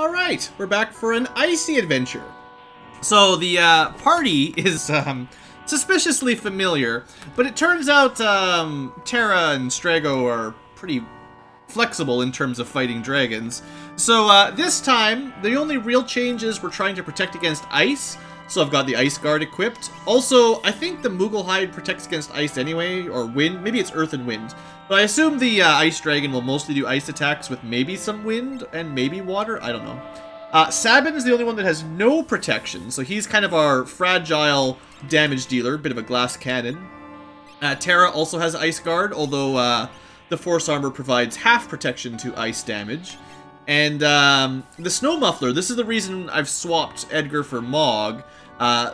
Alright, we're back for an icy adventure. So the party is suspiciously familiar, but it turns out Terra and Strago are pretty flexible in terms of fighting dragons. So this time, the only real change is we're trying to protect against ice. So I've got the Ice Guard equipped. Also, I think the Mooglehide protects against ice anyway, or wind. Maybe it's earth and wind. But I assume the Ice Dragon will mostly do ice attacks with maybe some wind and maybe water. I don't know. Sabin is the only one that has no protection, so he's kind of our fragile damage dealer, bit of a glass cannon. Terra also has Ice Guard, although the Force Armor provides half protection to ice damage. And the Snow Muffler, this is the reason I've swapped Edgar for Mog.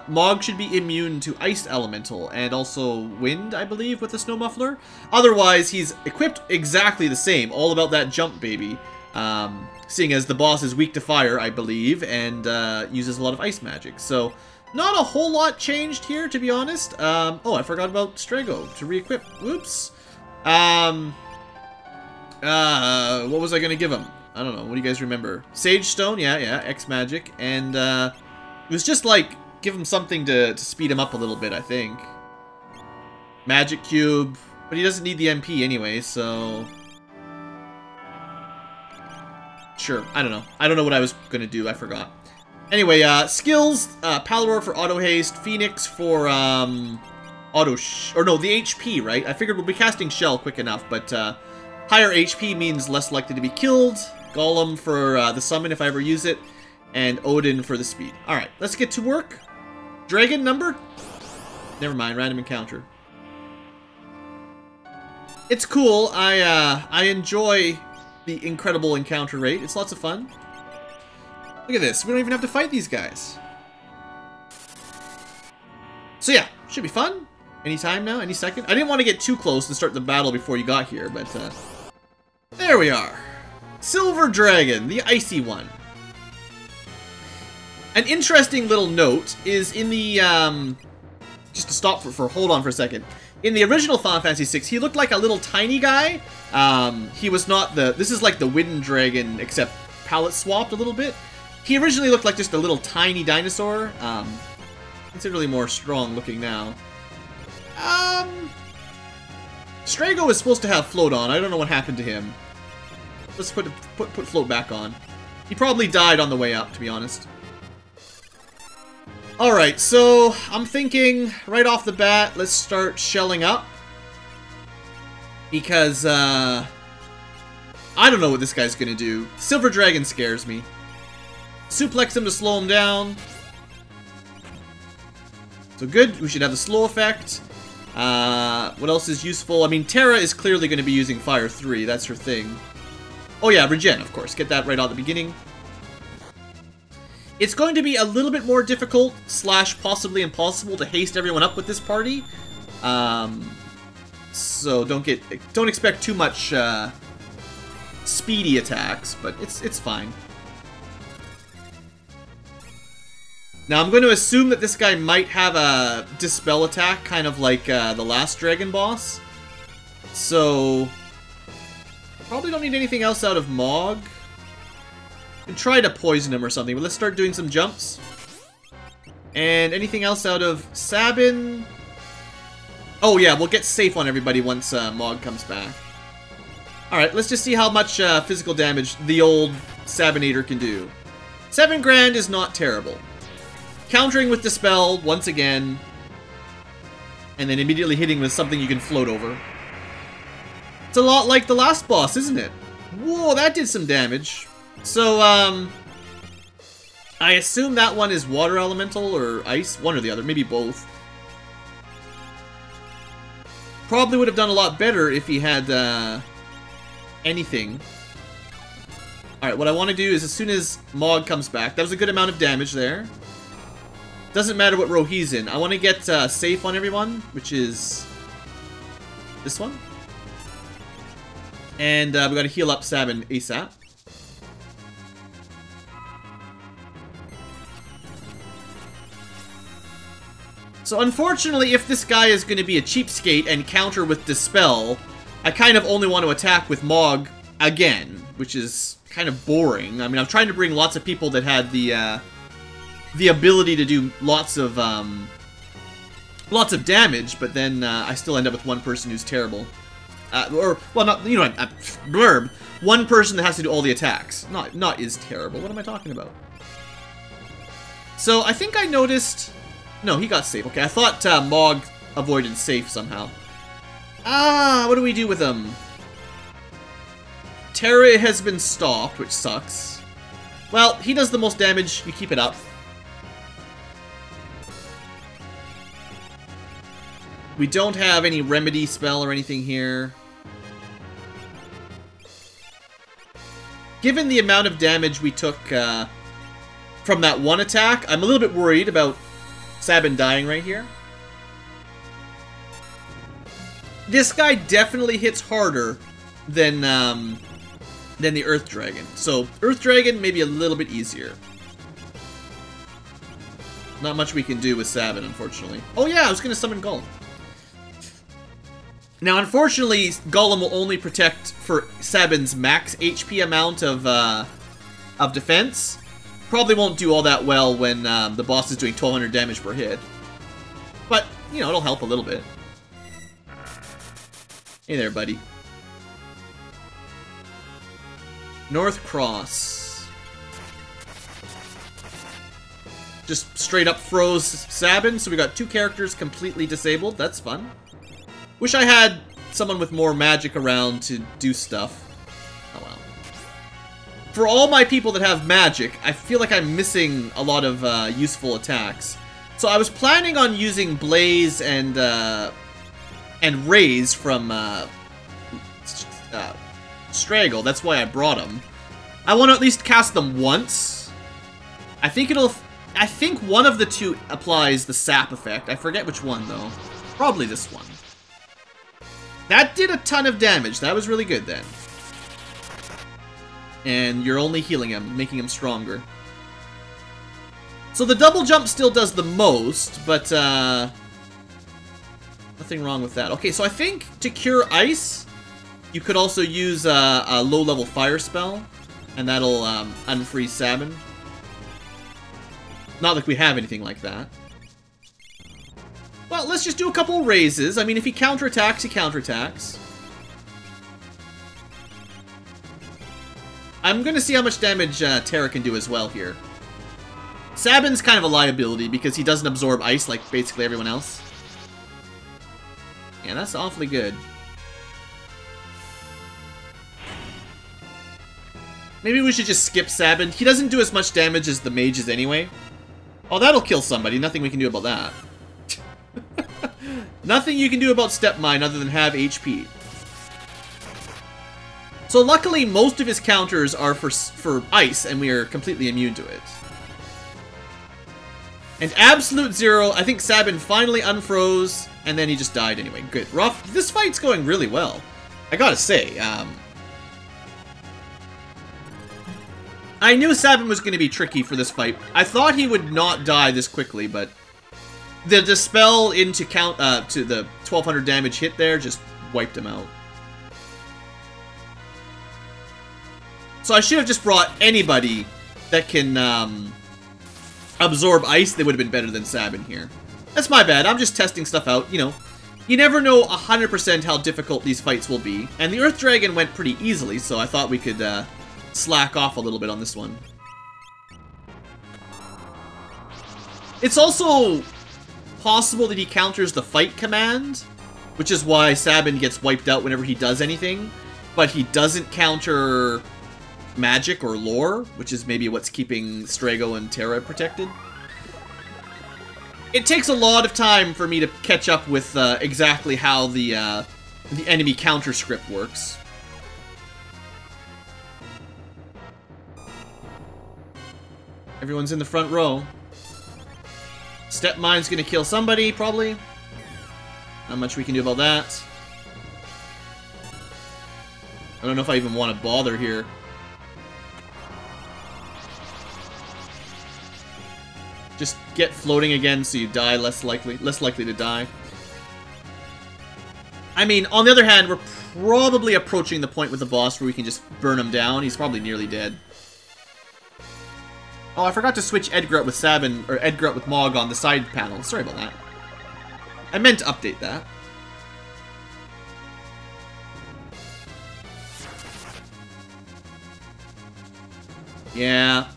Mog should be immune to Ice Elemental and also Wind, I believe, with the Snow Muffler. Otherwise, he's equipped exactly the same, all about that jump, baby. Seeing as the boss is weak to fire, I believe, and uses a lot of ice magic. So, not a whole lot changed here, to be honest. Oh, I forgot about Strago to re-equip. Whoops. What was I going to give him? I don't know. What do you guys remember? Sage Stone, yeah, X Magic. And it was just like, give him something to speed him up a little bit, I think. Magic Cube. But he doesn't need the MP anyway, so... Sure, I don't know. I don't know what I was going to do. I forgot. Anyway, skills. Palor for auto haste. Phoenix for the HP, right? I figured we'll be casting Shell quick enough, but higher HP means less likely to be killed. Golem for the summon if I ever use it. And Odin for the speed. Alright, let's get to work. Dragon number? Never mind, random encounter. It's cool. I enjoy the incredible encounter rate. It's lots of fun. Look at this. We don't even have to fight these guys. So yeah, should be fun. Any time now, any second. I didn't want to get too close and start the battle before you got here, but there we are. Silver Dragon, the icy one. An interesting little note is in the, just to stop hold on for a second. In the original Final Fantasy VI, he looked like a little tiny guy. He was not this is like the Wind Dragon, except palette swapped a little bit. He originally looked like just a little tiny dinosaur. Considerably more strong looking now. Strago is supposed to have float on. I don't know what happened to him. Let's put float back on. He probably died on the way up, to be honest. Alright, so I'm thinking right off the bat, let's start shelling up. Because, I don't know what this guy's gonna do. Silver Dragon scares me. Suplex him to slow him down. So good, we should have the slow effect. What else is useful? I mean, Terra is clearly going to be using Fire 3, that's her thing. Oh yeah, regen, of course. Get that right out at the beginning. It's going to be a little bit more difficult, / possibly impossible to haste everyone up with this party. So don't expect too much speedy attacks, but it's fine. Now I'm going to assume that this guy might have a Dispel attack, kind of like the last Dragon boss. So probably don't need anything else out of Mog. And try to poison him or something, but let's start doing some jumps. And anything else out of Sabin? Oh yeah, we'll get safe on everybody once Mog comes back. Alright, let's just see how much physical damage the old Sabinator can do. 7 grand is not terrible. Countering with Dispel once again. And then immediately hitting with something you can float over. It's a lot like the last boss, isn't it? Whoa, that did some damage. So, I assume that one is Water Elemental or Ice, one or the other, maybe both. Probably would have done a lot better if he had, anything. Alright, what I want to do is as soon as Mog comes back, that was a good amount of damage there. Doesn't matter what row he's in. I want to get safe on everyone, which is this one. And we got to heal up Sabin ASAP. So unfortunately, if this guy is going to be a cheapskate and counter with Dispel, I kind of only want to attack with Mog again, which is kind of boring. I mean, I'm trying to bring lots of people that had the ability to do lots of damage, but then I still end up with one person who's terrible. Or, well, not, you know, blurb. One person that has to do all the attacks. Not is terrible. What am I talking about? So, I think I noticed... No, he got safe. Okay, I thought Mog avoided safe somehow. What do we do with him? Terra has been stopped, which sucks. Well, he does the most damage. You keep it up. We don't have any remedy spell or anything here. Given the amount of damage we took from that one attack, I'm a little bit worried about Sabin dying right here. This guy definitely hits harder than the Earth Dragon. So, Earth Dragon maybe a little bit easier. Not much we can do with Sabin, unfortunately. Oh yeah, I was gonna summon Golem. Now, unfortunately, Golem will only protect for Sabin's max HP amount of defense. Probably won't do all that well when the boss is doing 1200 damage per hit. But, you know, it'll help a little bit. Hey there, buddy. North Cross. Just straight up froze Sabin, so we got two characters completely disabled. That's fun. Wish I had someone with more magic around to do stuff. Oh well. For all my people that have magic, I feel like I'm missing a lot of useful attacks. So I was planning on using Blaze and Raze from Straggle. That's why I brought them. I want to at least cast them once. I think one of the two applies the sap effect. I forget which one though. Probably this one. That did a ton of damage. That was really good then. And you're only healing him, making him stronger. So the double jump still does the most, but nothing wrong with that. Okay, so I think to cure ice, you could also use a low-level fire spell, and that'll unfreeze Sabin. Not like we have anything like that. Well, let's just do a couple raises. I mean, if he counterattacks, he counterattacks. I'm gonna see how much damage Terra can do as well here. Sabin's kind of a liability because he doesn't absorb ice like basically everyone else. Yeah, that's awfully good. Maybe we should just skip Sabin. He doesn't do as much damage as the mages anyway. Oh, that'll kill somebody. Nothing we can do about that. Nothing you can do about Step Mine other than have HP. So luckily, most of his counters are for ice, and we are completely immune to it. And Absolute Zero, I think Sabin finally unfroze, and then he just died anyway. Good. Rough. This fight's going really well. I gotta say, I knew Sabin was going to be tricky for this fight. I thought he would not die this quickly, but the Dispel into to the 1200 damage hit there just wiped him out. So I should have just brought anybody that can absorb ice. They would have been better than Sabin here. That's my bad. I'm just testing stuff out, you know. You never know 100% how difficult these fights will be. And the Earth Dragon went pretty easily, so I thought we could slack off a little bit on this one. It's also possible that he counters the fight command, which is why Sabin gets wiped out whenever he does anything, but he doesn't counter magic or lore, which is maybe what's keeping Strago and Terra protected. It takes a lot of time for me to catch up with exactly how the enemy counter script works. Everyone's in the front row. Step Mine's gonna kill somebody, probably. Not much we can do about that. I don't know if I even want to bother here. Just get floating again so you die less likely to die. I mean, on the other hand, we're probably approaching the point with the boss where we can just burn him down. He's probably nearly dead. Oh, I forgot to switch Edgar out with Sabin, or Edgar out with Mog on the side panel. Sorry about that. I meant to update that. Yeah.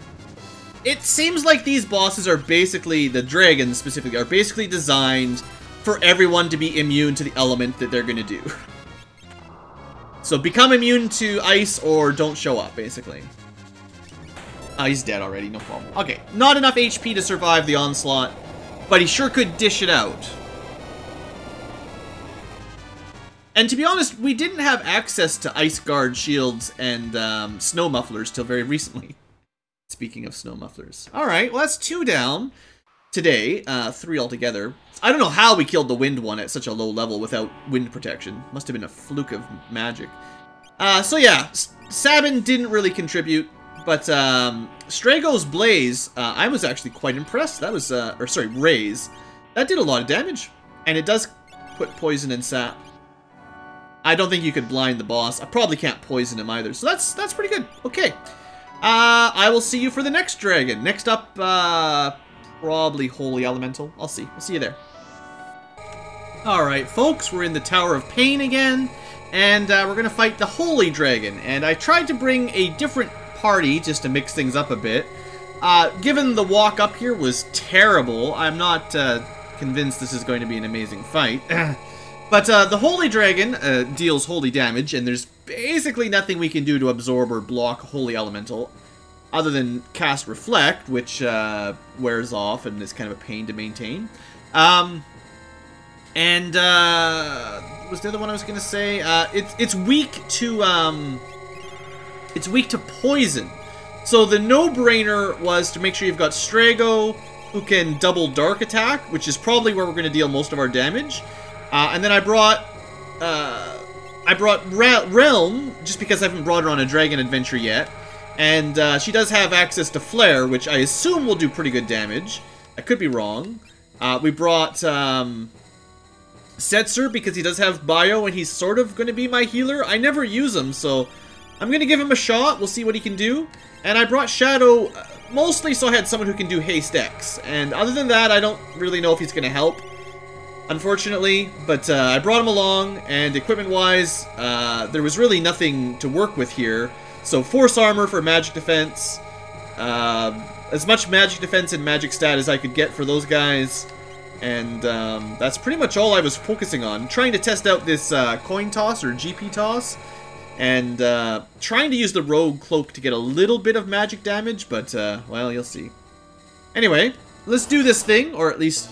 It seems like these bosses are basically, the dragons specifically, are basically designed for everyone to be immune to the element that they're gonna do. So become immune to ice or don't show up, basically. He's dead already, no problem. Okay, not enough HP to survive the onslaught, but he sure could dish it out. And to be honest, we didn't have access to ice guard shields and snow mufflers till very recently. Speaking of snow mufflers. Alright, well that's 2 down today, 3 altogether. I don't know how we killed the wind one at such a low level without wind protection. Must have been a fluke of magic. So yeah, Sabin didn't really contribute, but Strago's Blaze, I was actually quite impressed. That was, or sorry, Raise. That did a lot of damage, and it does put poison and sap. I don't think you could blind the boss. I probably can't poison him either, so that's pretty good. Okay. I will see you for the next dragon. Next up, probably Holy Elemental. I'll see. I'll see you there. Alright, folks, we're in the Tower of Pain again, and we're gonna fight the Holy Dragon. And I tried to bring a different party just to mix things up a bit. Given the walk up here was terrible, I'm not convinced this is going to be an amazing fight. But the Holy Dragon deals holy damage, and there's basically nothing we can do to absorb or block Holy Elemental, other than cast Reflect, which wears off and is kind of a pain to maintain. And what was the other one I was gonna say? It's weak to poison. So the no-brainer was to make sure you've got Strago, who can double Dark Attack, which is probably where we're gonna deal most of our damage. And then I brought Realm, just because I haven't brought her on a dragon adventure yet. And she does have access to Flare, which I assume will do pretty good damage. I could be wrong. We brought Setzer, because he does have Bio, and he's sort of going to be my healer. I never use him, so I'm going to give him a shot. We'll see what he can do. And I brought Shadow, mostly so I had someone who can do Haste X. And other than that, I don't really know if he's going to help, unfortunately, but I brought him along, and equipment-wise, there was really nothing to work with here. So Force Armor for magic defense, as much magic defense and magic stat as I could get for those guys, and that's pretty much all I was focusing on. Trying to test out this coin toss, or GP toss, and trying to use the Rogue Cloak to get a little bit of magic damage, but, well, you'll see. Anyway, let's do this thing, or at least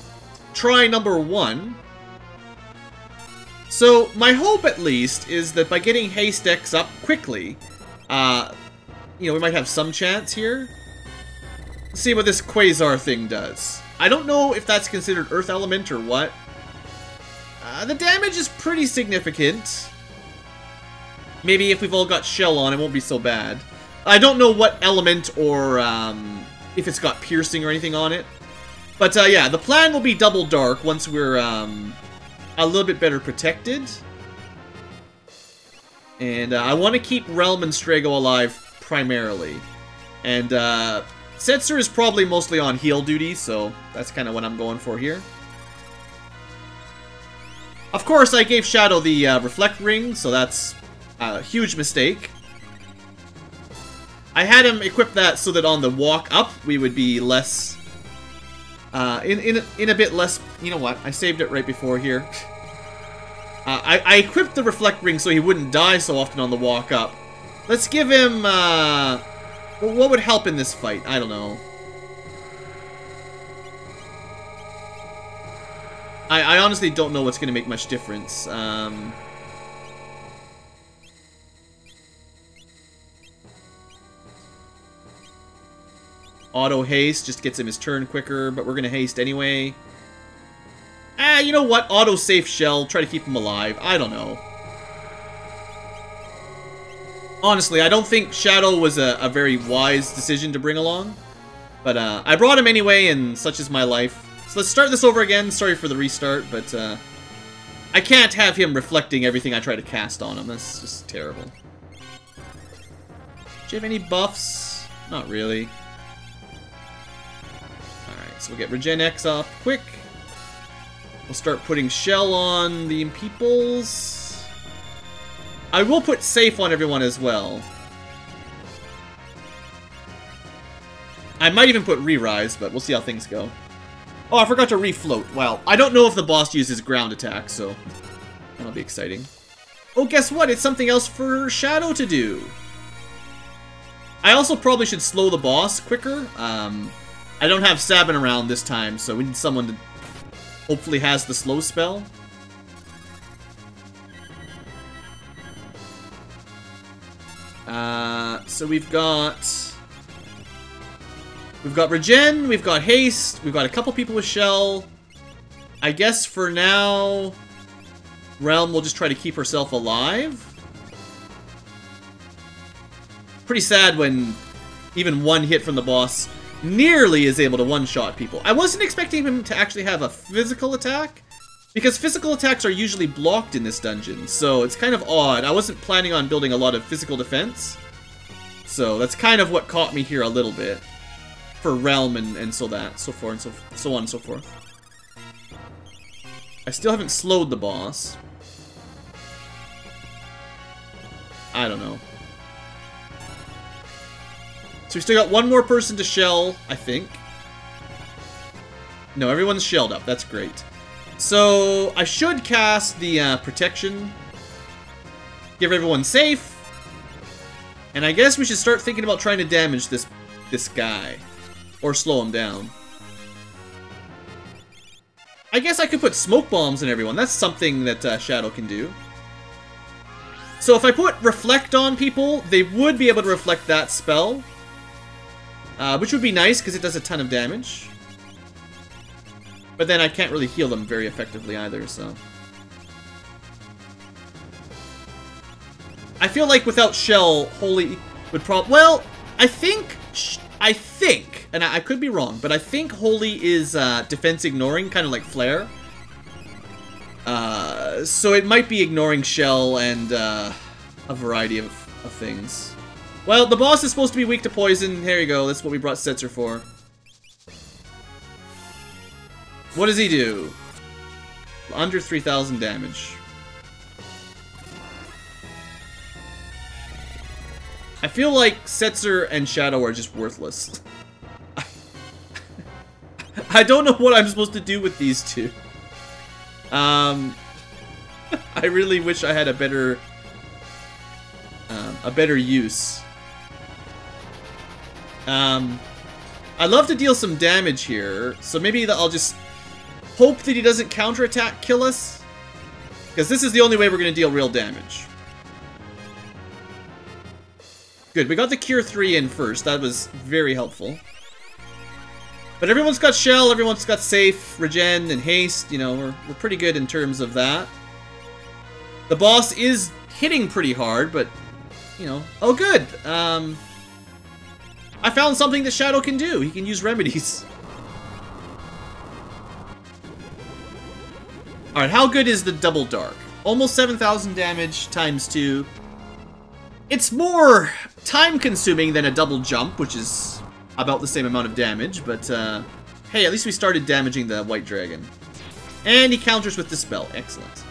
try number 1. So, my hope, at least, is that by getting Haste X up quickly, you know, we might have some chance here. Let's see what this Quasar thing does. I don't know if that's considered Earth Element or what. The damage is pretty significant. Maybe if we've all got Shell on, it won't be so bad. I don't know what element or if it's got piercing or anything on it. But yeah, the plan will be double dark once we're a little bit better protected. And I want to keep Realm and Strago alive primarily. And Setzer is probably mostly on heal duty, so that's kind of what I'm going for here. Of course, I gave Shadow the Reflect Ring, so that's a huge mistake. I had him equip that so that on the walk up, we would be less... in a bit less... You know what? I saved it right before here. I equipped the Reflect Ring so he wouldn't die so often on the walk up. Let's give him... well, what would help in this fight? I don't know. I honestly don't know what's going to make much difference. Auto haste just gets him his turn quicker, but we're going to haste anyway. You know what? Auto safe shell, try to keep him alive. I don't know. Honestly, I don't think Shadow was a very wise decision to bring along. But I brought him anyway, and such is my life. So let's start this over again. Sorry for the restart, but I can't have him reflecting everything I try to cast on him. That's just terrible. Do you have any buffs? Not really. Alright, so we'll get Regen X up quick. We'll start putting Shell on the peoples. I will put Safe on everyone as well. I might even put Re-Rise, but we'll see how things go. Oh, I forgot to refloat. Wow. I don't know if the boss uses ground attack, so that'll be exciting. Oh, guess what? It's something else for Shadow to do. I also probably should slow the boss quicker. I don't have Sabin around this time, so we need someone to hopefully has the slow spell. So we've got Regen, we've got Haste, we've got a couple people with Shell. I guess for now, Realm will just try to keep herself alive. Pretty sad when even one hit from the boss nearly is able to one-shot people. I wasn't expecting him to actually have a physical attack, because physical attacks are usually blocked in this dungeon, so it's kind of odd. I wasn't planning on building a lot of physical defense, so that's kind of what caught me here a little bit. For Realm and so on and so forth. I still haven't slowed the boss. I don't know. So we still got one more person to shell, I think. No, everyone's shelled up. That's great. So I should cast the protection. Give everyone safe. And I guess we should start thinking about trying to damage this guy. Or slow him down. I guess I could put smoke bombs in everyone. That's something that Shadow can do. So if I put Reflect on people, they would be able to reflect that spell. Which would be nice, because it does a ton of damage. But then I can't really heal them very effectively either, so... I feel like without Shell, Holy would probably... Well, I think, and I could be wrong, but I think Holy is defense ignoring, kind of like Flare. So it might be ignoring Shell and a variety of things. Well, the boss is supposed to be weak to poison. There you go, that's what we brought Setzer for. What does he do? Under 3,000 damage. I feel like Setzer and Shadow are just worthless. I don't know what I'm supposed to do with these two. I really wish I had a better use. I'd love to deal some damage here, so maybe I'll just hope that he doesn't counterattack kill us, because this is the only way we're going to deal real damage. Good, we got the Cure 3 in first. That was very helpful. But everyone's got Shell, everyone's got Safe, Regen, and Haste. You know, we're pretty good in terms of that. The boss is hitting pretty hard, but, you know... Oh, good! I found something that Shadow can do. He can use remedies. Alright, how good is the Double Dark? Almost 7,000 damage times 2. It's more time-consuming than a double jump, which is about the same amount of damage, but, hey, at least we started damaging the White Dragon. And he counters with Dispel. Excellent.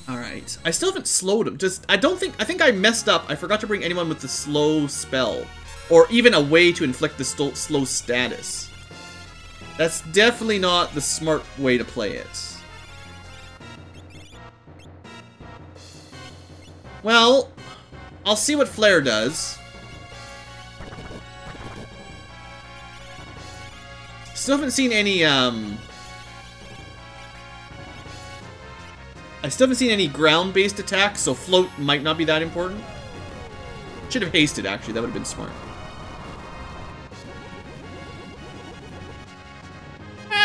Alright. I still haven't slowed him. I think I messed up. I forgot to bring anyone with the slow spell. Or even a way to inflict the slow status. That's definitely not the smart way to play it. Well, I'll see what Flare does. Still haven't seen any, I still haven't seen any ground-based attacks, so Float might not be that important. Should have hasted, actually. That would have been smart.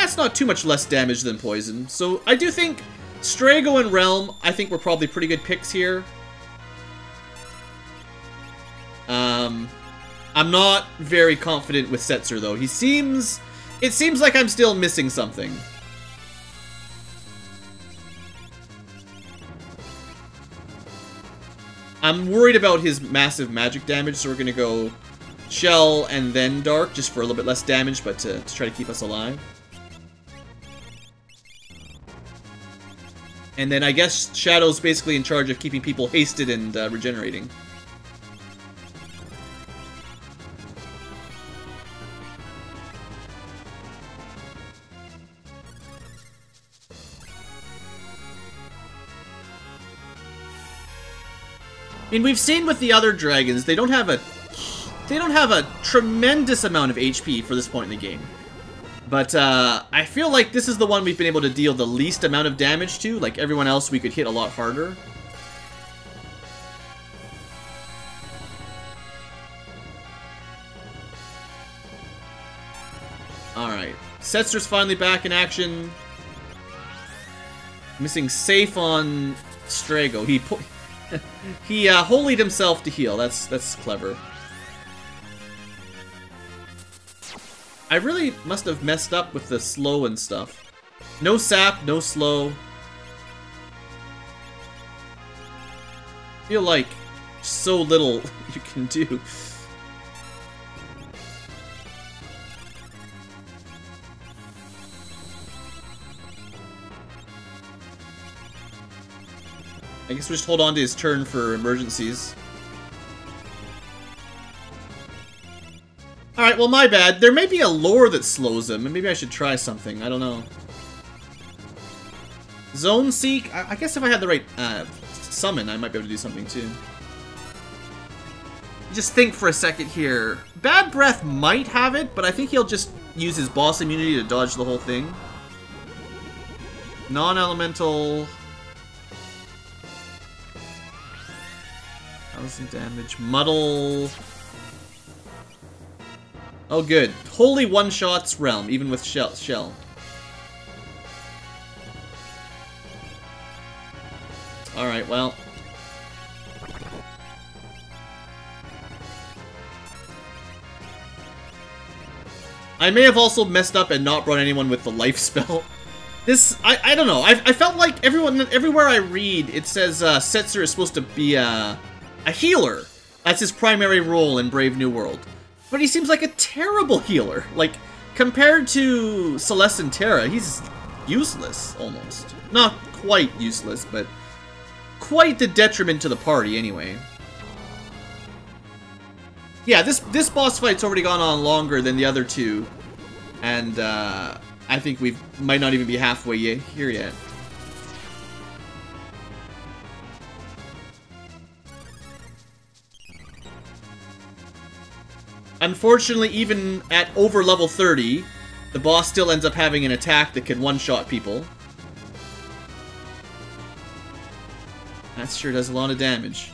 It's not too much less damage than Poison. So, I do think Strago and Realm, I think, were probably pretty good picks here. I'm not very confident with Setzer, though. It seems like I'm still missing something. I'm worried about his massive magic damage, so we're gonna go Shell and then Dark, just for a little bit less damage, but to try to keep us alive. And then I guess Shadow's basically in charge of keeping people hasted and regenerating. I mean, we've seen with the other dragons, they don't have a tremendous amount of HP for this point in the game. But I feel like this is the one we've been able to deal the least amount of damage to. Like everyone else, we could hit a lot harder. Alright. Setzer's finally back in action. Missing safe on Strago. He holied himself to heal. That's clever. I really must have messed up with the slow and stuff. No sap, no slow. Feel like so little you can do. I guess we'll just hold on to his turn for emergencies. Alright, well, my bad. There may be a lore that slows him, and maybe I should try something. I don't know. Zone Seek? I guess if I had the right summon, I might be able to do something too. Just think for a second here. Bad Breath might have it, but I think he'll just use his boss immunity to dodge the whole thing. Non-elemental... 1000 damage. Muddle. Oh, good. Holy one-shots Realm, even with Shell. Alright, well. I may have also messed up and not brought anyone with the life spell. This, I don't know. I felt like everywhere I read, it says Setzer is supposed to be a healer. That's his primary role in Brave New World. But he seems like a terrible healer. Like, compared to Celeste and Terra, he's useless, almost. Not quite useless, but quite the detriment to the party, anyway. Yeah, this boss fight's already gone on longer than the other two. And, I think we might not even be halfway here yet. Unfortunately, even at over level 30, the boss still ends up having an attack that can one-shot people. That sure does a lot of damage.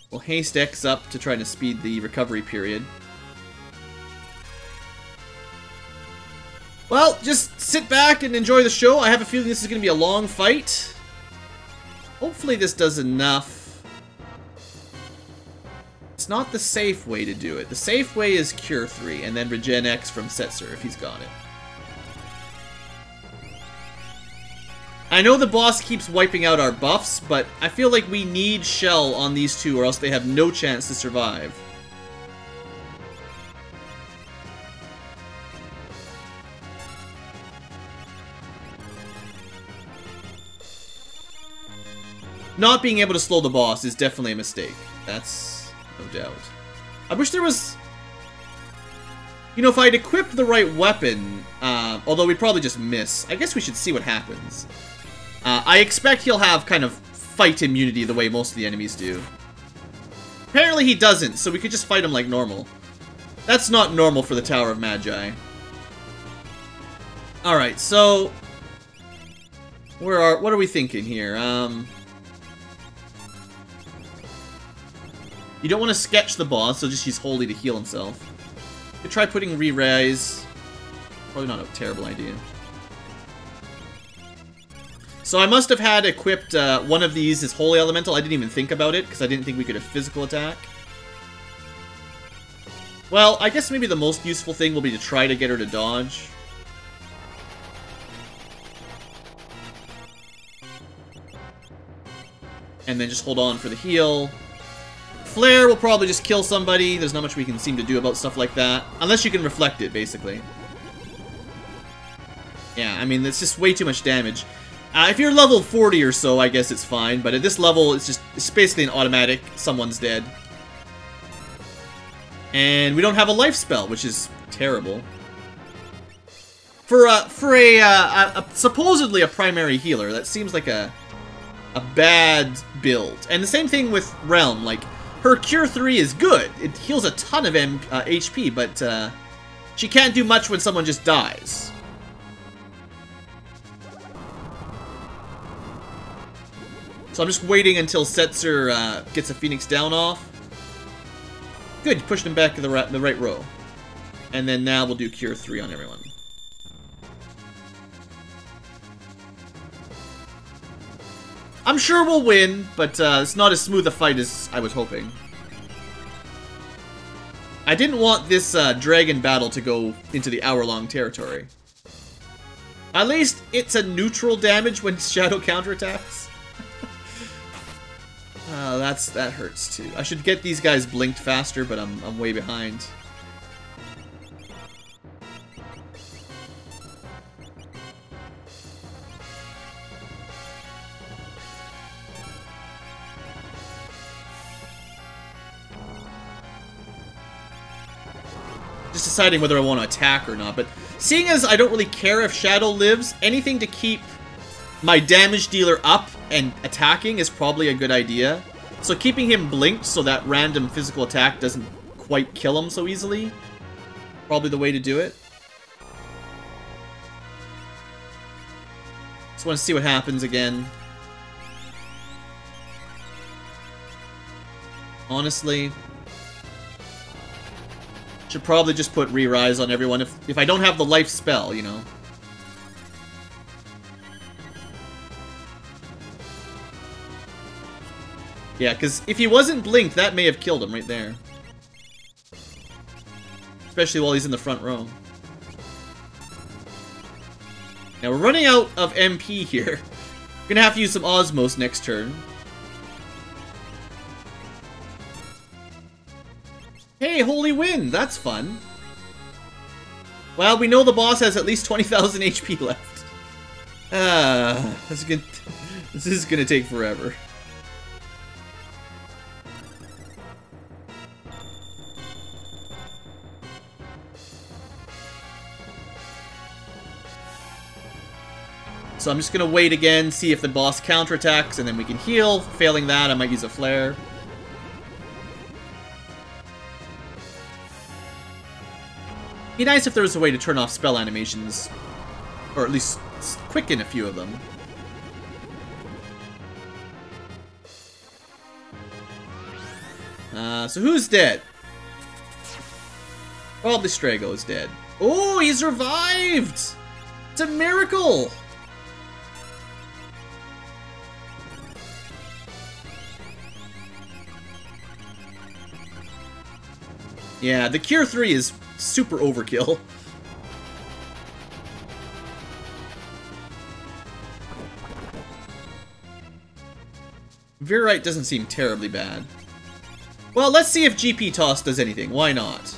We'll haste X up to try to speed the recovery period. Well, just sit back and enjoy the show. I have a feeling this is going to be a long fight. Hopefully this does enough. It's not the safe way to do it. The safe way is Cure 3, and then Regen X from Setzer, if he's got it. I know the boss keeps wiping out our buffs, but I feel like we need Shell on these two, or else they have no chance to survive. Not being able to slow the boss is definitely a mistake. That's no doubt. I wish there was... You know, if I'd equipped the right weapon, although we'd probably just miss, I guess we should see what happens. I expect he'll have kind of fight immunity the way most of the enemies do. Apparently he doesn't, so we could just fight him like normal. That's not normal for the Tower of Magi. Alright, so... what are we thinking here? You don't want to sketch the boss, so just use Holy to heal himself. You could try putting Re-Rise. Probably not a terrible idea. So I must have had equipped one of these as Holy Elemental. I didn't even think about it, because I didn't think we could have physical attack. Well, I guess maybe the most useful thing will be to try to get her to dodge. And then just hold on for the heal. Flare will probably just kill somebody. There's not much we can seem to do about stuff like that. Unless you can reflect it, basically. Yeah, I mean, that's just way too much damage. If you're level 40 or so, I guess it's fine. But at this level, it's basically an automatic. Someone's dead. And we don't have a life spell, which is terrible. For supposedly a primary healer, that seems like a bad build. And the same thing with Realm. Like, her Cure 3 is good. It heals a ton of HP, but she can't do much when someone just dies. So I'm just waiting until Setzer gets a Phoenix Down off. Good, you pushed him back to the right row. And then now we'll do Cure 3 on everyone. I'm sure we'll win, but it's not as smooth a fight as I was hoping. I didn't want this dragon battle to go into the hour-long territory. At least it's a neutral damage when Shadow counterattacks. That hurts too. I should get these guys blinked faster, but I'm way behind. Just deciding whether I want to attack or not, but seeing as I don't really care if Shadow lives, anything to keep my damage dealer up and attacking is probably a good idea. So keeping him blinked so that random physical attack doesn't quite kill him so easily, probably the way to do it. Just want to see what happens again. Honestly, should probably just put Re-Rise on everyone if I don't have the life spell, you know. Yeah, because if he wasn't blinked, that may have killed him right there. Especially while he's in the front row. Now we're running out of MP here. We're gonna have to use some Osmos next turn. Hey, Holy Wind! That's fun. Well, we know the boss has at least 20,000 HP left. This is gonna take forever. So I'm just gonna wait again, see if the boss counterattacks, and then we can heal. Failing that, I might use a flare. Be nice if there was a way to turn off spell animations, or at least quicken a few of them. So who's dead? Probably Strago is dead. Oh, he's revived! It's a miracle! Yeah, the Cure 3 is super overkill. Virite doesn't seem terribly bad. Well, let's see if GP Toss does anything. Why not?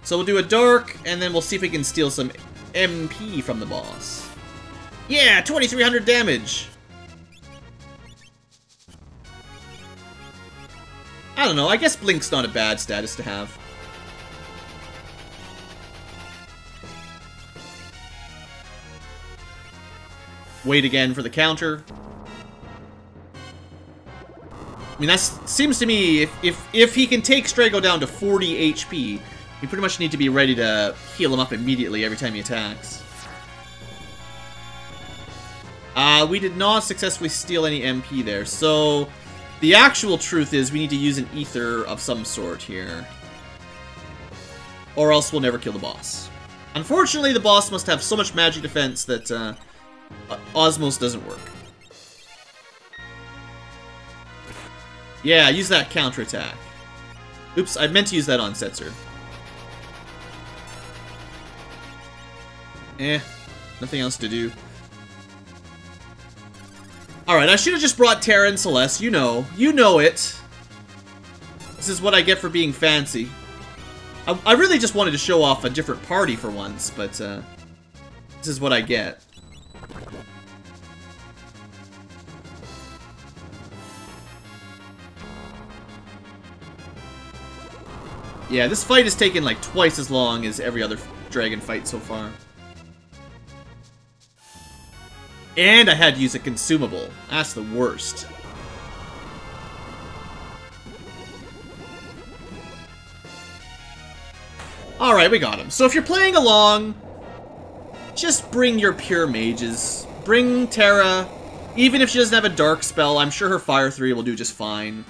So we'll do a Dark, and then we'll see if we can steal some MP from the boss. Yeah, 2,300 damage! I don't know, I guess Blink's not a bad status to have. Wait again for the counter. I mean, that seems to me, if he can take Strago down to 40 HP, you pretty much need to be ready to heal him up immediately every time he attacks. We did not successfully steal any MP there, so the actual truth is we need to use an ether of some sort here. Or else we'll never kill the boss. Unfortunately, the boss must have so much magic defense that Osmos doesn't work. Yeah, use that counterattack. Oops, I meant to use that on Setzer. Nothing else to do. Alright, I should have just brought Terra and Celeste. You know it. This is what I get for being fancy. I really just wanted to show off a different party for once, but this is what I get. Yeah, this fight has taken like twice as long as every other dragon fight so far. And I had to use a consumable. That's the worst. Alright, we got him. So if you're playing along, just bring your pure mages. Bring Terra. Even if she doesn't have a dark spell, I'm sure her Fire 3 will do just fine.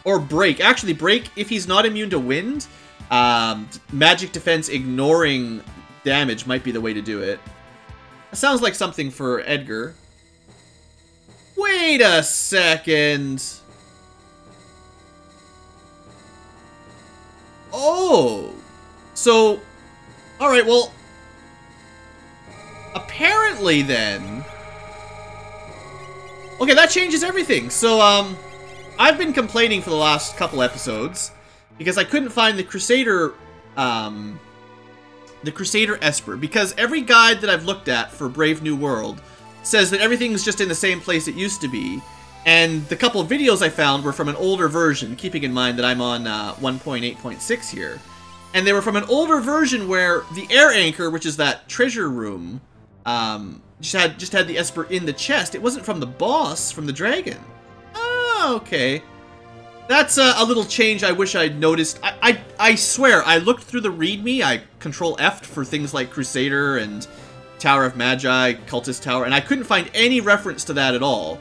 Or Break. Actually, Break, if he's not immune to wind, magic defense ignoring damage might be the way to do it. That sounds like something for Edgar. Wait a second. Oh. So, alright, well, apparently then... Okay, that changes everything. So, I've been complaining for the last couple episodes because I couldn't find the Crusader Esper, because every guide that I've looked at for Brave New World says that everything's just in the same place it used to be, and the couple of videos I found were from an older version, keeping in mind that I'm on 1.8.6 here, and they were from an older version where the air anchor, which is that treasure room, just had the Esper in the chest. It wasn't from the boss, from the dragon. Oh, okay. That's a little change I wish I'd noticed. I swear, I looked through the README, I Control F'd for things like Crusader and Tower of Magi, Cultist Tower, and I couldn't find any reference to that at all.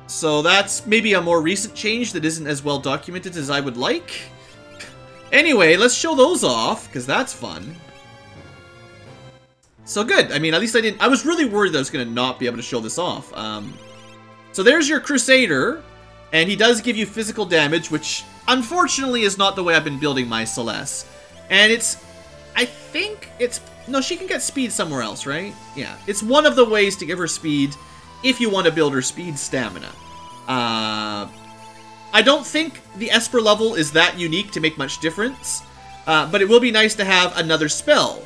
So that's maybe a more recent change that isn't as well documented as I would like. Anyway, let's show those off, because that's fun. So good. I mean, at least I was really worried that I was going to not be able to show this off. So there's your Crusader. And he does give you physical damage, which unfortunately is not the way I've been building my Celeste. And I think it's, no, she can get speed somewhere else, right? Yeah, it's one of the ways to give her speed if you want to build her speed stamina. I don't think the Esper level is that unique to make much difference, but it will be nice to have another spell.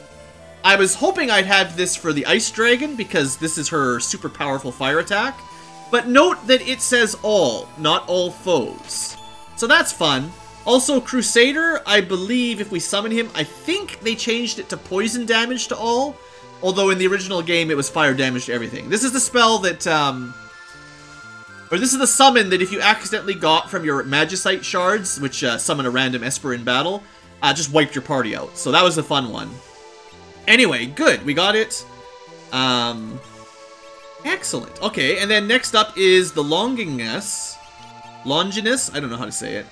I was hoping I'd have this for the Ice Dragon, because this is her super powerful fire attack. But note that it says all, not all foes. So that's fun. Also, Crusader, I believe if we summon him, I think they changed it to poison damage to all. Although in the original game, it was fire damage to everything. This is the spell that, or this is the summon that if you accidentally got from your Magicite shards, which summon a random Esper in battle, just wiped your party out. So that was the fun one. Anyway, good, we got it. Excellent. Okay, and then next up is the Longinus, I don't know how to say it,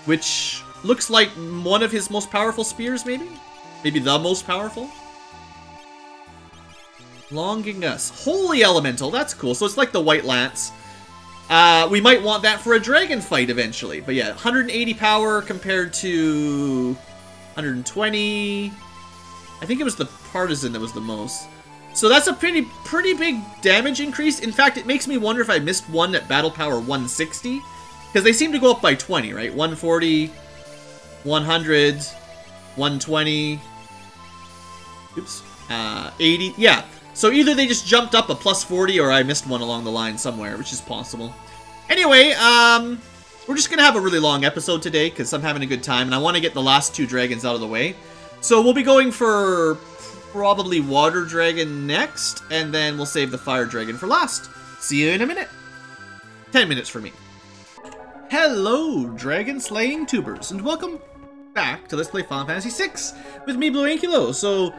which looks like one of his most powerful spears, maybe? Maybe the most powerful? Longinus. Holy Elemental, that's cool. So it's like the White Lance. We might want that for a dragon fight eventually. But yeah, 180 power compared to 120. I think it was the Partisan that was the most. So that's a pretty big damage increase. In fact, it makes me wonder if I missed one at Battle Power 160. Because they seem to go up by 20, right? 140, 100, 120. Oops. 80. Yeah. So either they just jumped up a plus 40 or I missed one along the line somewhere, which is possible. Anyway, we're just going to have a really long episode today because I'm having a good time. And I want to get the last two dragons out of the way. So we'll be going for probably Water Dragon next, and then we'll save the Fire Dragon for last. See you in a minute. 10 minutes for me. Hello, Dragon Slaying Tubers, and welcome back to Let's Play Final Fantasy VI with me, BlueAnkylo. So,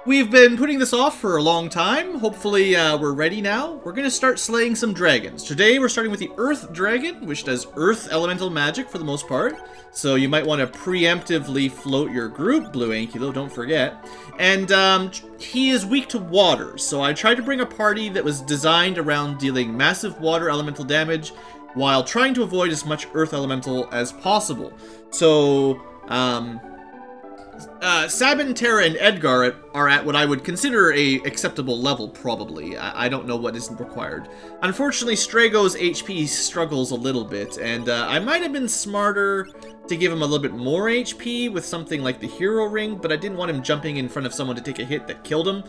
we've been putting this off for a long time. Hopefully, we're ready now. We're going to start slaying some dragons. Today, we're starting with the Earth Dragon, which does Earth Elemental magic for the most part. So you might want to preemptively float your group, BlueAnkylo, don't forget. And he is weak to water, so I tried to bring a party that was designed around dealing massive water elemental damage while trying to avoid as much earth elemental as possible. So, Sabin, Terra, and Edgar are at what I would consider a acceptable level, probably. I don't know what is required. Unfortunately, Strago's HP struggles a little bit, and I might have been smarter to give him a little bit more HP with something like the Hero Ring, but I didn't want him jumping in front of someone to take a hit that killed him.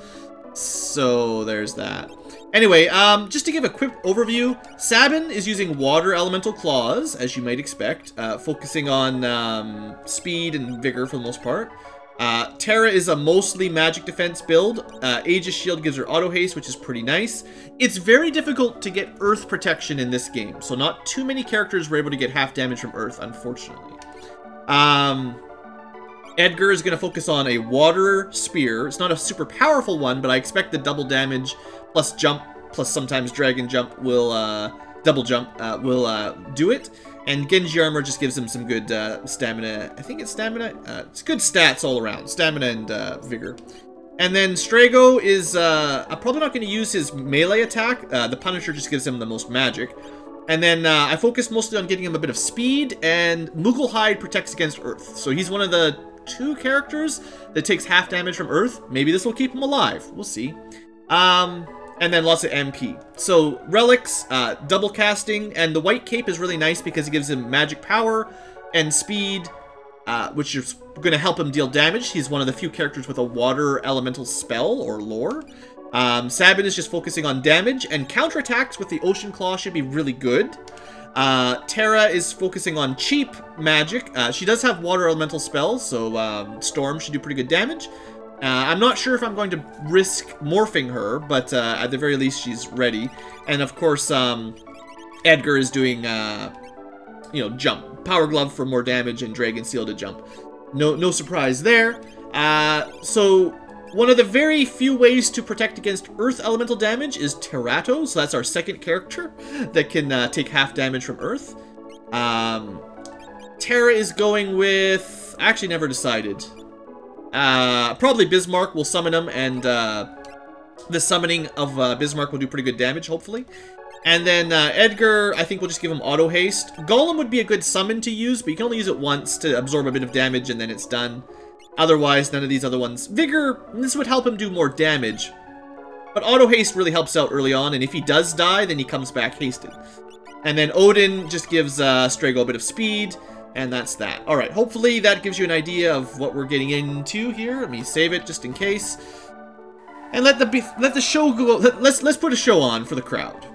So there's that. Anyway, just to give a quick overview, Sabin is using Water Elemental Claws, as you might expect, focusing on speed and vigor for the most part. Terra is a mostly magic defense build. Aegis Shield gives her auto haste, which is pretty nice. It's very difficult to get earth protection in this game, so not too many characters were able to get half damage from earth, unfortunately. Edgar is going to focus on a water spear. It's not a super powerful one, but I expect the double damage plus jump plus sometimes dragon jump will double jump will do it. And Genji armor just gives him some good stamina. I think it's stamina. It's good stats all around. Stamina and vigor. And then Strago is I'm probably not going to use his melee attack. The Punisher just gives him the most magic. And then I focused mostly on getting him a bit of speed, and Mughal protects against Earth. So he's one of the 2 characters that takes half damage from Earth. Maybe this will keep him alive. We'll see. And then lots of MP. So relics, double casting, and the white cape is really nice because it gives him magic power and speed, which is going to help him deal damage. He's one of the few characters with a water elemental spell or lore. Sabin is just focusing on damage, and counterattacks with the Ocean Claw should be really good. Terra is focusing on cheap magic. She does have water elemental spells, so Storm should do pretty good damage. I'm not sure if I'm going to risk morphing her, but at the very least she's ready. And of course, Edgar is doing, you know, jump. Power Glove for more damage and Dragon Seal to jump. No surprise there. So one of the very few ways to protect against Earth elemental damage is Terrato. So that's our second character that can take half damage from Earth. Terra is going with... Actually, never decided. Probably Bismarck will summon him, and the summoning of Bismarck will do pretty good damage, hopefully. And then Edgar, I think we'll just give him auto haste. Golem would be a good summon to use, but you can only use it once to absorb a bit of damage, and then it's done. Otherwise, none of these other ones. Vigor, this would help him do more damage. But auto haste really helps out early on, and if he does die, then he comes back hasted. And then Odin just gives Strago a bit of speed. And that's that. Alright, hopefully that gives you an idea of what we're getting into here. Let me save it just in case. And let the show go. Let's put a show on for the crowd.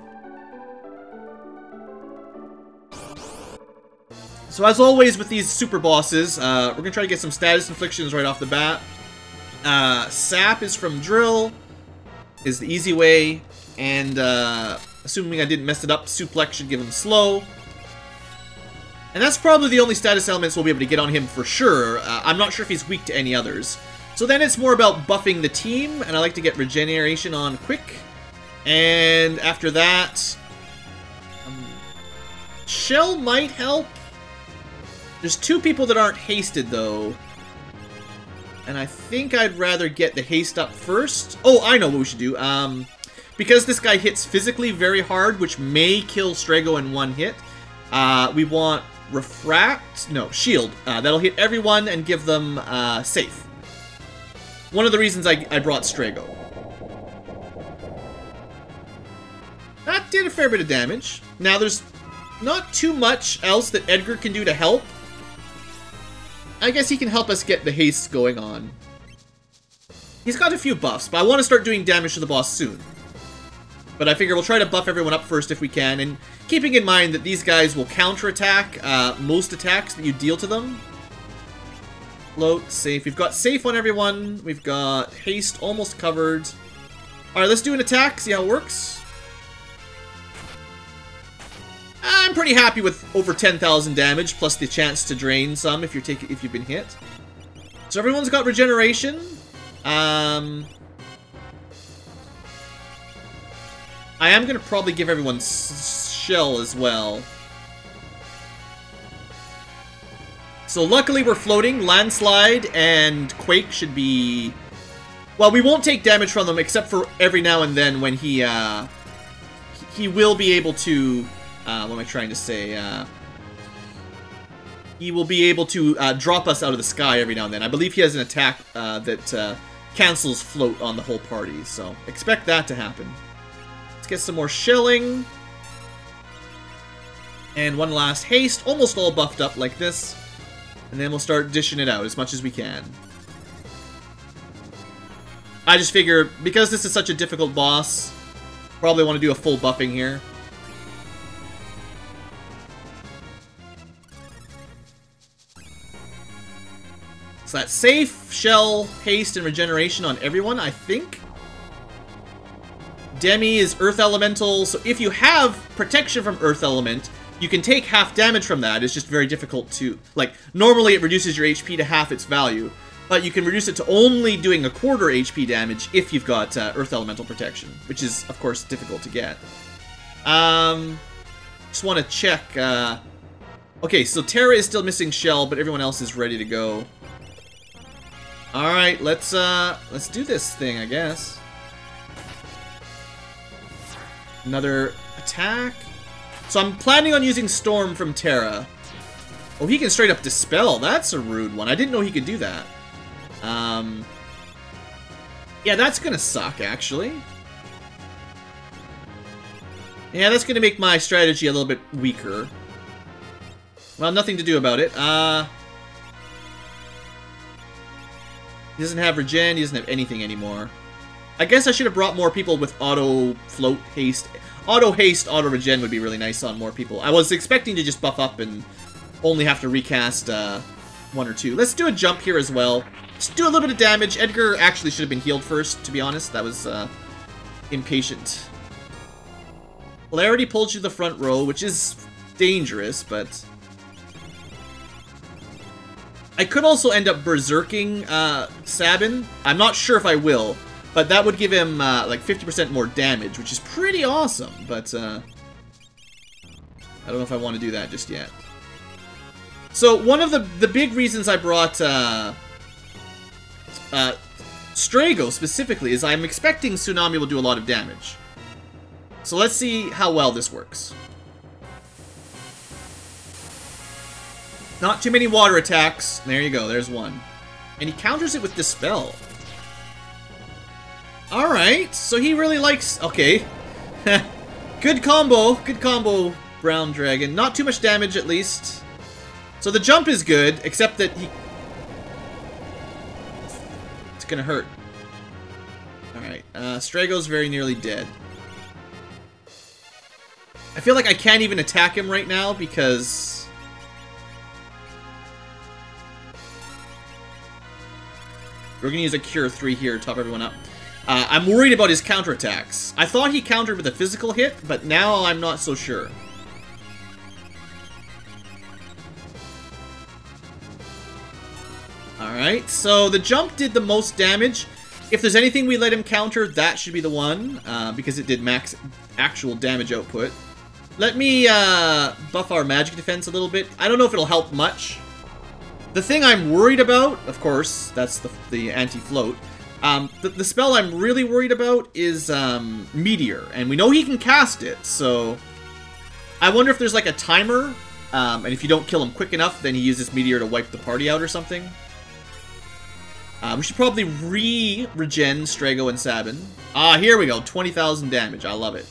So as always with these super bosses, we're gonna try to get some status inflictions right off the bat. Sap is from Drill, is the easy way, and assuming I didn't mess it up, Suplex should give him slow. And that's probably the only status elements we'll be able to get on him for sure. I'm not sure if he's weak to any others. So then it's more about buffing the team, and I like to get regeneration on quick. And after that, Shell might help. There's 2 people that aren't hasted though. And I think I'd rather get the haste up first. Oh, I know what we should do. Because this guy hits physically very hard, which may kill Strago in one hit, we want shield. That'll hit everyone and give them safe. One of the reasons I brought Strago. That did a fair bit of damage. Now there's not too much else that Edgar can do to help. I guess he can help us get the haste going on. He's got a few buffs, but I want to start doing damage to the boss soon. But I figure we'll try to buff everyone up first if we can, and keeping in mind that these guys will counterattack most attacks that you deal to them. Float, safe. We've got safe on everyone. We've got haste almost covered. Alright, let's do an attack, see how it works. I'm pretty happy with over 10,000 damage, plus the chance to drain some if you've been hit. So everyone's got regeneration. I am going to probably give everyone shell as well. So luckily we're floating. Landslide and Quake should be... Well, we won't take damage from them except for every now and then when he will be able to... what am I trying to say? he will be able to drop us out of the sky every now and then. I believe he has an attack that cancels float on the whole party, so expect that to happen. Let's get some more shelling. And one last haste, almost all buffed up like this. And then we'll start dishing it out as much as we can. I just figure, because this is such a difficult boss, probably want to do a full buffing here. So that's safe, shell, haste, and regeneration on everyone, I think. Demi is Earth Elemental, so if you have protection from Earth Element, you can take half damage from that. It's just very difficult to... Like, normally it reduces your HP to half its value, but you can reduce it to only doing a quarter HP damage if you've got Earth Elemental protection, which is, of course, difficult to get. Just want to check... Okay, so Terra is still missing Shell, but everyone else is ready to go. Alright, let's do this thing, I guess. Another attack. So I'm planning on using Storm from Terra. Oh, he can straight up Dispel. That's a rude one. I didn't know he could do that. Yeah, that's gonna suck, actually. Yeah, that's gonna make my strategy a little bit weaker. Well, nothing to do about it. He doesn't have regen, he doesn't have anything anymore. I guess I should have brought more people with auto float haste. Auto haste, auto regen would be really nice on more people. I was expecting to just buff up and only have to recast one or two. Let's do a jump here as well. Just do a little bit of damage. Edgar actually should have been healed first, to be honest. That was impatient. Polarity pulls you to the front row, which is dangerous, but... I could also end up berserking Sabin. I'm not sure if I will, but that would give him like 50% more damage, which is pretty awesome, but I don't know if I want to do that just yet. So one of the big reasons I brought Strago specifically is I'm expecting Tsunami will do a lot of damage. So let's see how well this works. Not too many water attacks. There you go, there's one. And he counters it with Dispel. Alright, so he really likes... Okay. Good combo, Brown Dragon. Not too much damage, at least. So the jump is good, except that he... It's gonna hurt. Alright, Strago's very nearly dead. I feel like I can't even attack him right now, because... We're gonna use a Cure 3 here to top everyone up. I'm worried about his counterattacks. I thought he countered with a physical hit, but now I'm not so sure. Alright, so the jump did the most damage. If there's anything we let him counter, that should be the one, because it did max actual damage output. Let me buff our magic defense a little bit. I don't know if it'll help much. The thing I'm worried about, of course, that's the anti-float. The spell I'm really worried about is Meteor, and we know he can cast it, so I wonder if there's like a timer, and if you don't kill him quick enough, then he uses Meteor to wipe the party out or something. We should probably regen Strago and Sabin. Here we go, 20,000 damage. I love it.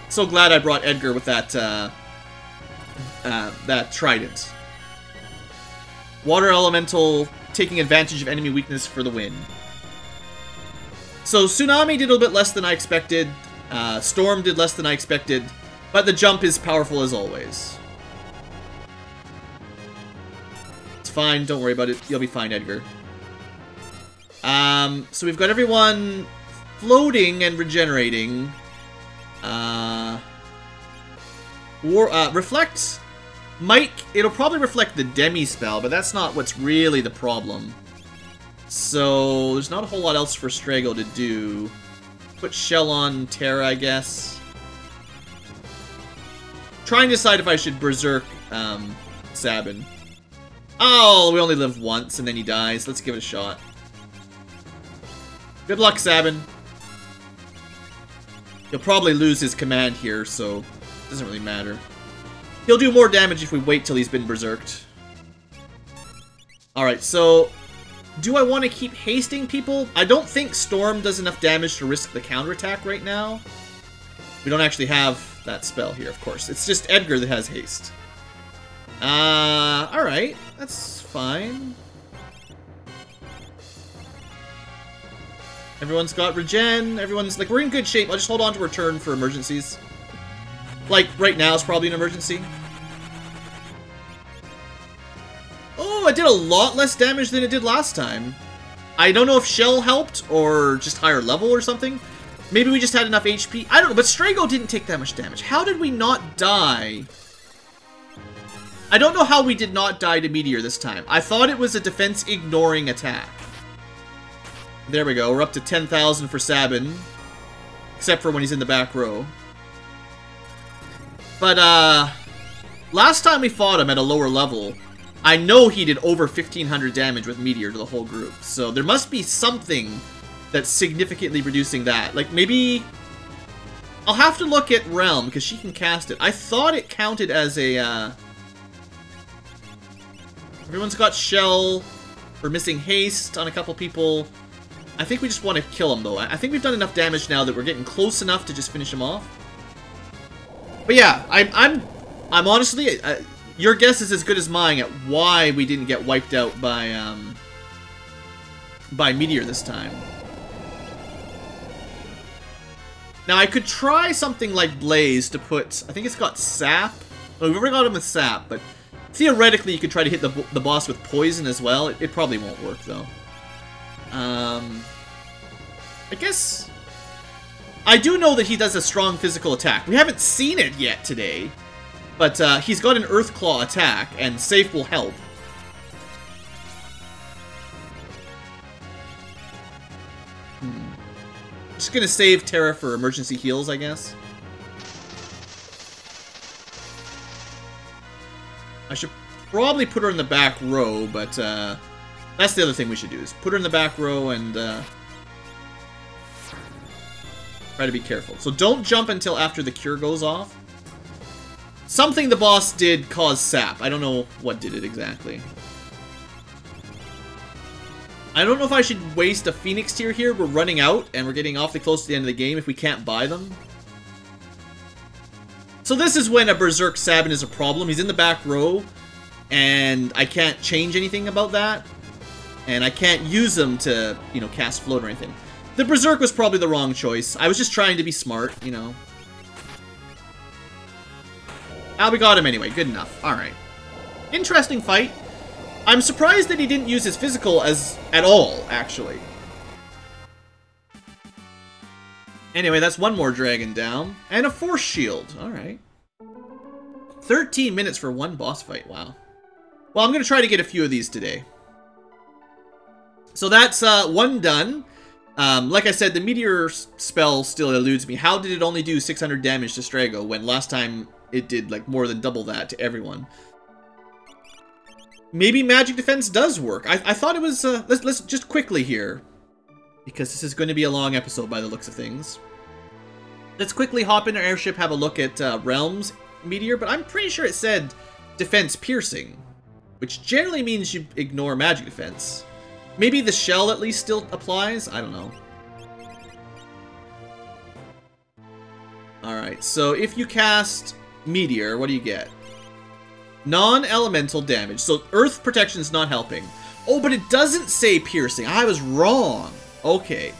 So glad I brought Edgar with that that trident. Water Elemental taking advantage of enemy weakness for the win. So Tsunami did a little bit less than I expected. Storm did less than I expected. But the jump is powerful as always. It's fine, don't worry about it. You'll be fine, Edgar. So we've got everyone floating and regenerating. Reflect... it'll probably reflect the Demi spell, but that's not what's really the problem. So, there's not a whole lot else for Strago to do. Put Shell on Terra, I guess. Trying to decide if I should Berserk Sabin. Oh, we only live once, and then he dies. Let's give it a shot. Good luck, Sabin. He'll probably lose his command here, so it doesn't really matter. He'll do more damage if we wait till he's been berserked. Alright, so... do I want to keep hasting people? I don't think Storm does enough damage to risk the counterattack right now. We don't actually have that spell here, of course. It's just Edgar that has haste. Alright. That's fine. Everyone's got regen. Everyone's, like, we're in good shape. I'll just hold on to return for emergencies. Like, right now is probably an emergency. Oh, I did a lot less damage than it did last time. I don't know if Shell helped or just higher level or something. Maybe we just had enough HP. I don't know, but Strago didn't take that much damage. How did we not die? I don't know how we did not die to Meteor this time. I thought it was a defense-ignoring attack. There we go. We're up to 10,000 for Sabin. Except for when he's in the back row. But, last time we fought him at a lower level, I know he did over 1,500 damage with Meteor to the whole group. So there must be something that's significantly reducing that. Like, maybe... I'll have to look at Realm, because she can cast it. I thought it counted as a, Everyone's got Shell. We're missing Haste on a couple people. I think we just want to kill him, though. I think we've done enough damage now that we're getting close enough to just finish him off. But yeah, I'm honestly... your guess is as good as mine at why we didn't get wiped out by Meteor this time. Now, I could try something like Blaze to put... I think it's got Sap. Well, we've already got him with Sap, but theoretically you could try to hit the boss with Poison as well. It probably won't work, though. I guess... I do know that he does a strong physical attack. We haven't seen it yet today, but he's got an Earth Claw attack, and Safe will help. Just gonna save Terra for emergency heals, I guess. I should probably put her in the back row, but that's the other thing we should do, is put her in the back row and try to be careful. So don't jump until after the cure goes off. Something the boss did cause Sap. I don't know what did it exactly. I don't know if I should waste a Phoenix tier here. We're running out, and we're getting awfully close to the end of the game if we can't buy them. So this is when a Berserk Sabin is a problem. He's in the back row, and I can't change anything about that. And I can't use him to, you know, cast Float or anything. The Berserk was probably the wrong choice. I was just trying to be smart, you know. Ah, we got him anyway. Good enough. Alright. Interesting fight. I'm surprised that he didn't use his physical at all, actually. Anyway, that's one more dragon down. And a force shield. Alright. 13 minutes for one boss fight. Wow. Well, I'm going to try to get a few of these today. So that's one done. Like I said, the Meteor spell still eludes me. How did it only do 600 damage to Strago when last time it did like more than double that to everyone? Maybe magic defense does work. I thought it was, let's just quickly here, because this is going to be a long episode by the looks of things. Let's quickly hop in our airship, have a look at Realm's Meteor, but I'm pretty sure it said defense piercing, which generally means you ignore magic defense. Maybe the shell at least still applies? I don't know. Alright, so if you cast Meteor, what do you get? Non-elemental damage. So Earth Protection's not helping. Oh, but it doesn't say piercing. I was wrong. Okay.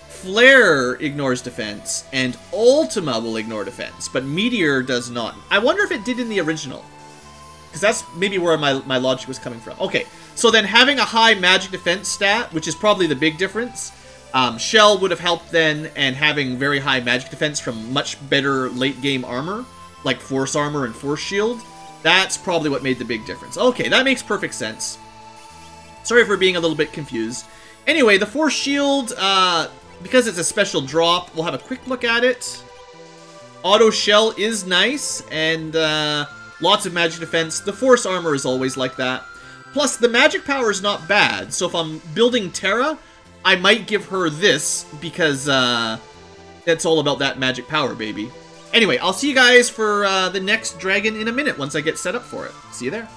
Flare ignores defense, and Ultima will ignore defense, but Meteor does not. I wonder if it did in the original. Because that's maybe where my logic was coming from. Okay, so then having a high magic defense stat, which is probably the big difference, Shell would have helped then, and having very high magic defense from much better late-game armor, like Force Armor and Force Shield, that's probably what made the big difference. Okay, that makes perfect sense. Sorry for being a little bit confused. Anyway, the Force Shield, because it's a special drop, we'll have a quick look at it. Auto Shell is nice, and lots of magic defense. The Force Armor is always like that. Plus, the magic power is not bad, so if I'm building Terra, I might give her this, because it's all about that magic power, baby. Anyway, I'll see you guys for the next dragon in a minute once I get set up for it. See you there.